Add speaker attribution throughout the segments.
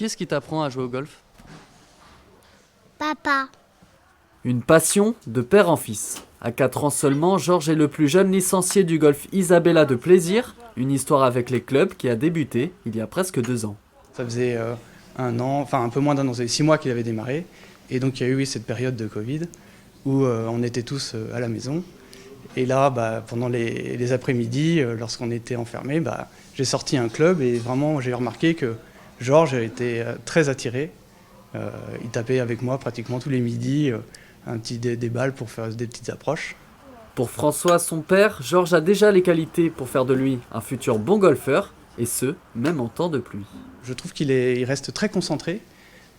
Speaker 1: Qui est-ce qui t'apprend à jouer au golf?
Speaker 2: Papa.
Speaker 3: Une passion de père en fils. À 4 ans seulement, Georges est le plus jeune licencié du golf Isabella de Plaisir, une histoire avec les clubs qui a débuté il y a presque 2 ans.
Speaker 4: Ça faisait un an, enfin un peu moins d'un an, ça faisait 6 mois qu'il avait démarré. Et donc il y a eu cette période de Covid où on était tous à la maison. Et là, pendant les après-midi, lorsqu'on était enfermés, j'ai sorti un club et vraiment j'ai remarqué que Georges était très attiré. Il tapait avec moi pratiquement tous les midis des balles pour faire des petites approches.
Speaker 3: Pour François, son père, Georges a déjà les qualités pour faire de lui un futur bon golfeur, et ce, même en temps de pluie.
Speaker 4: Je trouve il reste très concentré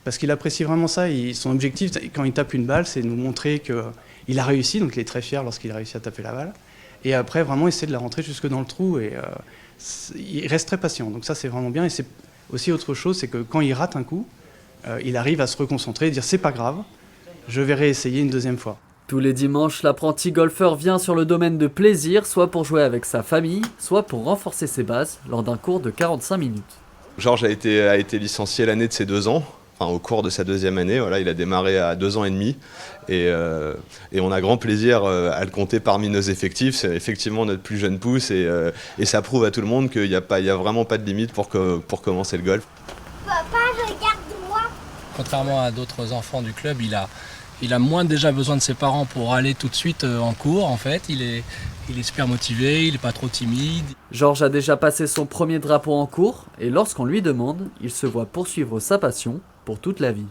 Speaker 4: parce qu'il apprécie vraiment ça. Son objectif, quand il tape une balle, c'est de nous montrer qu'il a réussi, donc il est très fier lorsqu'il a réussi à taper la balle. Et après, vraiment essayer de la rentrer jusque dans le trou. Et il reste très patient, donc ça c'est vraiment bien. Et c'est aussi autre chose, c'est que quand il rate un coup, il arrive à se reconcentrer et dire c'est pas grave, je vais réessayer une deuxième fois.
Speaker 3: Tous les dimanches, l'apprenti golfeur vient sur le domaine de Plaisir, soit pour jouer avec sa famille, soit pour renforcer ses bases lors d'un cours de 45 minutes.
Speaker 5: Georges a été licencié l'année de ses 2 ans, enfin au cours de sa 2e année. Voilà, il a démarré à 2 ans et demi et on a grand plaisir à le compter parmi nos effectifs. C'est effectivement notre plus jeune pousse et ça prouve à tout le monde qu'il n'y a vraiment pas de limite pour commencer le golf.
Speaker 2: Papa, regarde-moi.
Speaker 6: Contrairement à d'autres enfants du club, il a moins déjà besoin de ses parents pour aller tout de suite en cours. En fait, il est super motivé, il n'est pas trop timide.
Speaker 3: Georges a déjà passé son premier drapeau en cours, et lorsqu'on lui demande, il se voit poursuivre sa passion pour toute la vie.